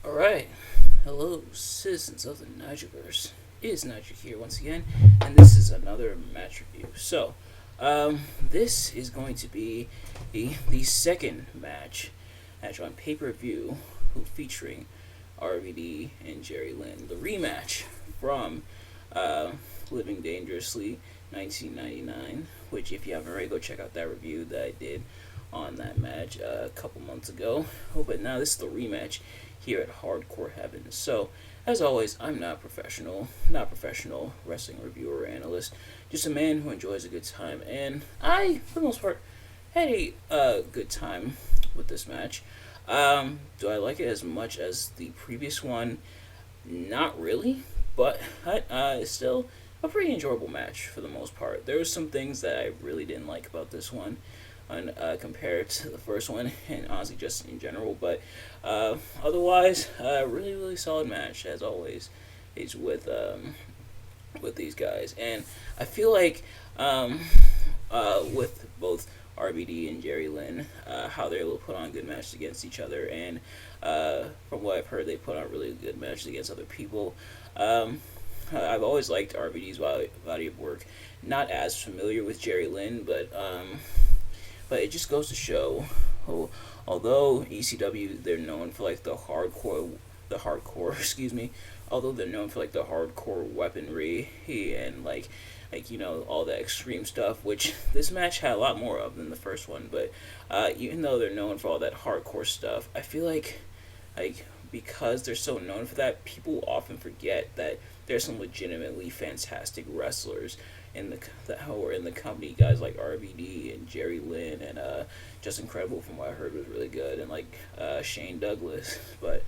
Alright, hello citizens of the Nigelverse. It is Nigel here once again, and this is another match review. This is going to be the second match on pay-per-view featuring RVD and Jerry Lynn. The rematch from Living Dangerously 1999, which if you haven't already, go check out that review that I did on that match a couple months ago. But now this is the rematch here at Hardcore Heaven. So, as always, I'm not professional wrestling reviewer or analyst, just a man who enjoys a good time, and I, for the most part, had a good time with this match. Do I like it as much as the previous one? Not really, but it's still a pretty enjoyable match for the most part. There were some things that I really didn't like about this one, compared to the first one, and honestly just in general. But otherwise, really solid match as always. Is with these guys, and I feel like with both RVD and Jerry Lynn, how they're able to put on good matches against each other, and from what I've heard, they put on really good matches against other people. I've always liked RVD's body of work. Not as familiar with Jerry Lynn, but it just goes to show, although ECW, they're known for like the hardcore, excuse me, although they're known for like the hardcore weaponry and like all that extreme stuff, which this match had a lot more of than the first one. But even though they're known for all that hardcore stuff, I feel like because they're so known for that, people often forget that there's some legitimately fantastic wrestlers in the company. Guys like RVD and Jerry Lynn and Just Incredible, from what I heard, was really good, and like Shane Douglas. But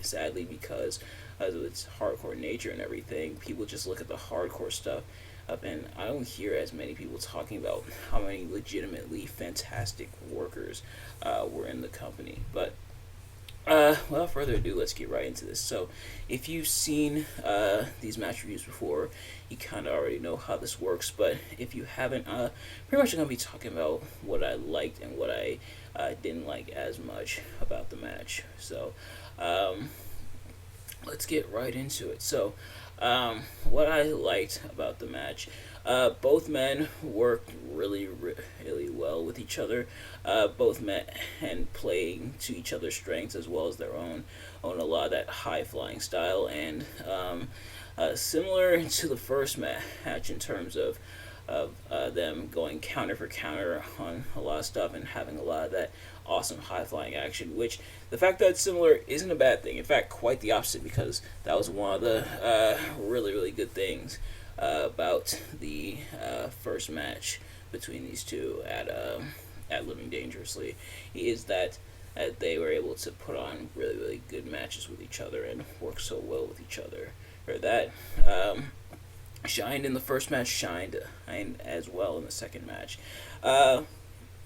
sadly, because of its hardcore nature and everything, people just look at the hardcore stuff up, and I don't hear as many people talking about how many legitimately fantastic workers were in the company. But without further ado, let's get right into this. So, if you've seen these match reviews before, you kind of already know how this works. But if you haven't, pretty much I'm going to be talking about what I liked and what I didn't like as much about the match. So, let's get right into it. So, what I liked about the match, both men worked really well with each other. Both men and playing to each other's strengths as well as their own a lot of that high flying style, and similar to the first match in terms of them going counter for counter on a lot of stuff and having a lot of that awesome high flying action, which the fact that it's similar isn't a bad thing. In fact, quite the opposite, because that was one of the really good things about the first match between these two at Living Dangerously, is that they were able to put on really good matches with each other and work so well with each other. Or that shined in the first match, shined as well in the second match. There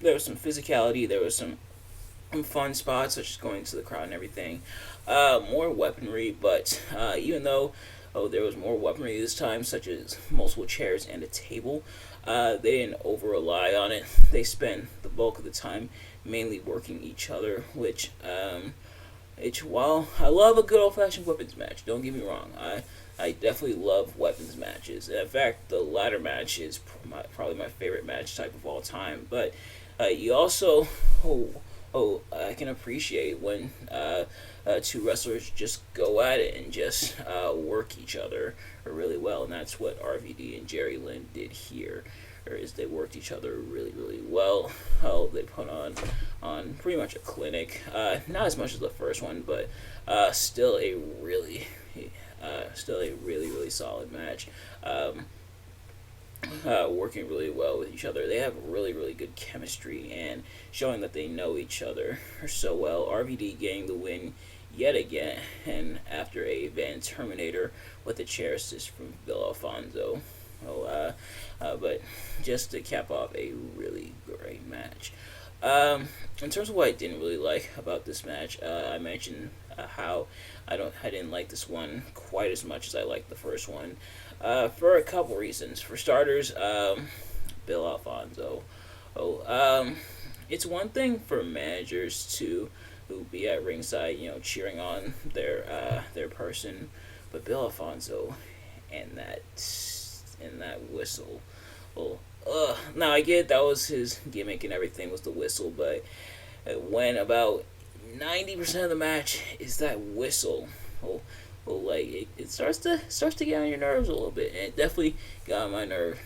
was some physicality, there was some fun spots, such as going to the crowd and everything. More weaponry, but even though there was more weaponry this time, such as multiple chairs and a table, they didn't over-rely on it. They spent the bulk of the time mainly working each other, which, while I love a good old-fashioned weapons match, don't get me wrong, I definitely love weapons matches. In fact, the ladder match is probably my favorite match type of all time. But you also, I can appreciate when two wrestlers just go at it and just work each other really well, and that's what RVD and Jerry Lynn did here. Is they worked each other really well. They put on pretty much a clinic. Not as much as the first one, but still a really solid match. Working really well with each other. They have really good chemistry, and showing that they know each other so well. RVD getting the win yet again, and after a Van Terminator with a chair assist from Bill Alfonso. But just to cap off a really great match. In terms of what I didn't really like about this match, I mentioned how I didn't like this one quite as much as I liked the first one, for a couple reasons. For starters, Bill Alfonso. It's one thing for managers to who be at ringside, cheering on their person. But Bill Alfonso and that whistle. Well, now I get that was his gimmick and everything was the whistle, but when about 90% of the match is that whistle, like it starts to get on your nerves a little bit, and it definitely got on my nerves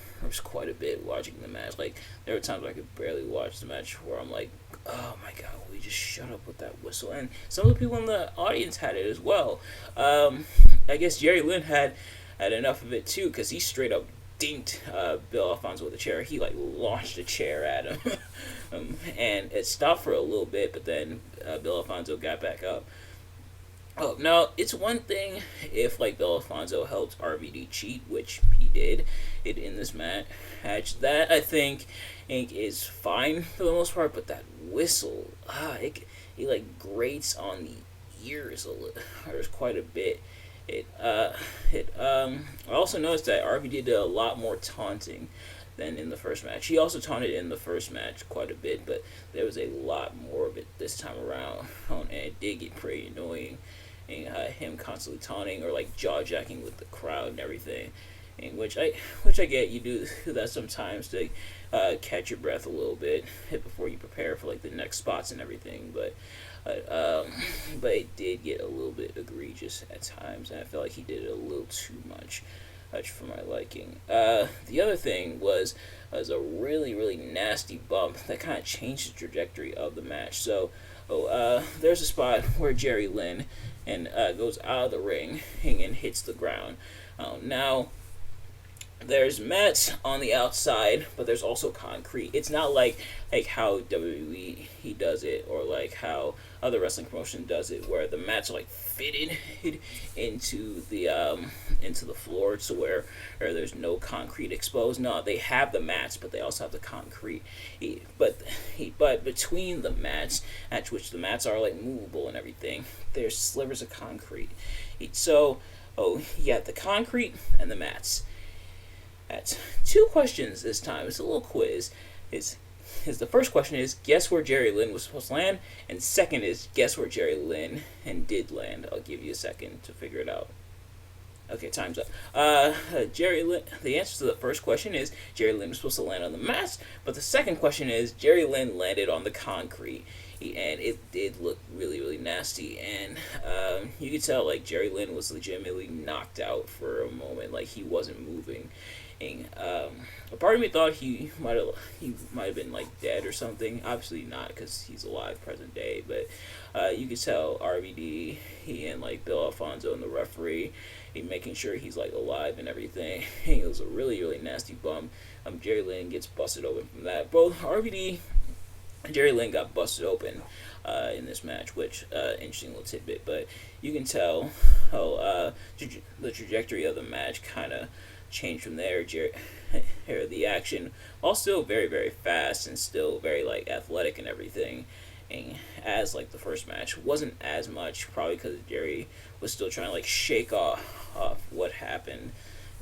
quite a bit watching the match. Like there were times I could barely watch the match where I'm like, oh my god, will you just shut up with that whistle? And some of the people in the audience had it as well. I guess Jerry Lynn had enough of it too, because he straight up dinked Bill Alfonso with a chair. He like launched a chair at him, and it stopped for a little bit, but then Bill Alfonso got back up. Oh, now it's one thing if like Bill Alfonso helped RVD cheat, which he did in this match. That I think is fine for the most part, but that whistle, it like grates on the ears a little. There's quite a bit. I also noticed that RVD did a lot more taunting than in the first match. He also taunted in the first match quite a bit, but there was a lot more of it this time around, and it did get pretty annoying. And him constantly taunting or like jaw jacking with the crowd and everything, and which I get, you do that sometimes to catch your breath a little bit before you prepare for like the next spots and everything, but it did get a little bit egregious at times, and I felt like he did it a little too much for my liking. The other thing was a really nasty bump that kind of changed the trajectory of the match. So there's a spot where Jerry Lynn goes out of the ring and hits the ground. Now there's mats on the outside, but there's also concrete. It's not like how WWE he does it, or like how other wrestling promotion does it, where the mats are like fitted into the floor to where there's no concrete exposed. No, they have the mats, but they also have the concrete. But between the mats, at which the mats are like movable and everything, there's slivers of concrete. So, you got the concrete and the mats. That's 2 questions this time. It's a little quiz. The first question is, guess where Jerry Lynn was supposed to land? And second is, guess where Jerry Lynn did land? I'll give you a second to figure it out. Okay, time's up. Jerry Lynn. The answer to the first question is Jerry Lynn was supposed to land on the mats, but the second question is Jerry Lynn landed on the concrete, and it did look really nasty. And you could tell like Jerry Lynn was legitimately knocked out for a moment, like he wasn't moving. A part of me thought he might have been like dead or something. Obviously not, because he's alive present day. But you could tell RVD, he and like Bill Alfonso and the referee, making sure he's like alive and everything. It was a really nasty bump. Jerry Lynn gets busted open from that. Both RVD and Jerry Lynn got busted open in this match, which interesting little tidbit. But you can tell how the trajectory of the match kind of changed from there. The action, while still very fast and still very like athletic and everything, and as like the first match, wasn't as much, probably because Jerry was still trying to like shake off what happened,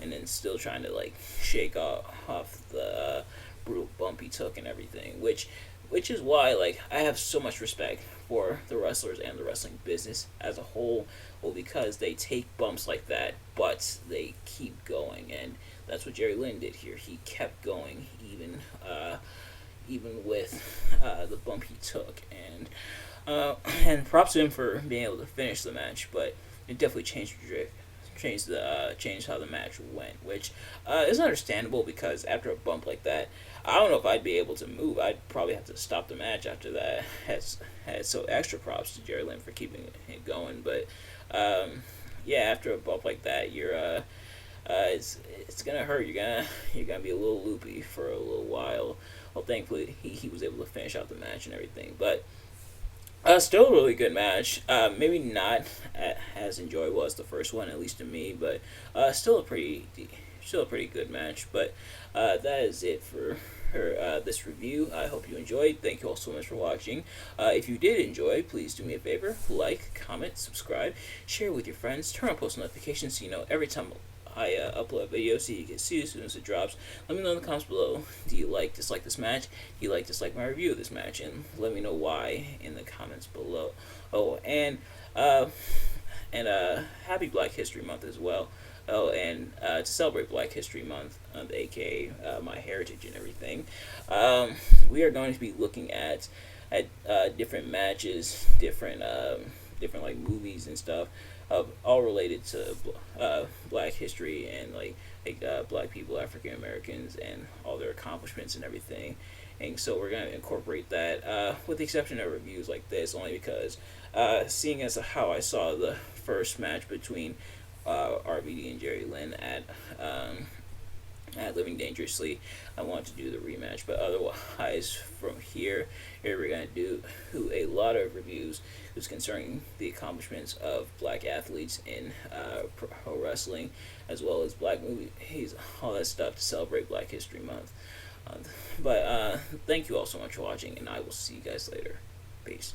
and then still trying to like shake off the brutal bump he took and everything, which is why like I have so much respect for the wrestlers and the wrestling business as a whole. Well, because they take bumps like that, but they keep going, and that's what Jerry Lynn did here. He kept going, even with the bump he took, and props to him for being able to finish the match. But it definitely changed how the match went, which is understandable, because after a bump like that, I don't know if I'd be able to move. I'd probably have to stop the match after that. So extra props to Jerry Lynn for keeping it going. But after a bump like that, you're it's gonna hurt. You're gonna be a little loopy for a little while. Well, thankfully he was able to finish out the match and everything. But still a really good match. Maybe not as enjoyable as the first one, at least to me, but still a pretty good match. But that is it for this review. I hope you enjoyed. Thank you all so much for watching. If you did enjoy, please do me a favor: like, comment, subscribe, share with your friends, turn on post notifications so you know every time I upload a video so you can see it as soon as it drops. Let me know in the comments below. Do you dislike this match? Do you dislike my review of this match? And let me know why in the comments below. Oh, and happy Black History Month as well. Oh, and to celebrate Black History Month, aka my heritage and everything, we are going to be looking at different matches, different like movies and stuff, all related to Black history and Black people, African Americans, and all their accomplishments and everything. And so we're going to incorporate that, with the exception of reviews like this, only because seeing as how I saw the first match between RVD and Jerry Lynn at Living Dangerously, I want to do the rematch. But otherwise, from here we're going to do a lot of reviews concerning the accomplishments of Black athletes in pro wrestling, as well as Black movies, all that stuff to celebrate Black History Month. But thank you all so much for watching, and I will see you guys later. Peace.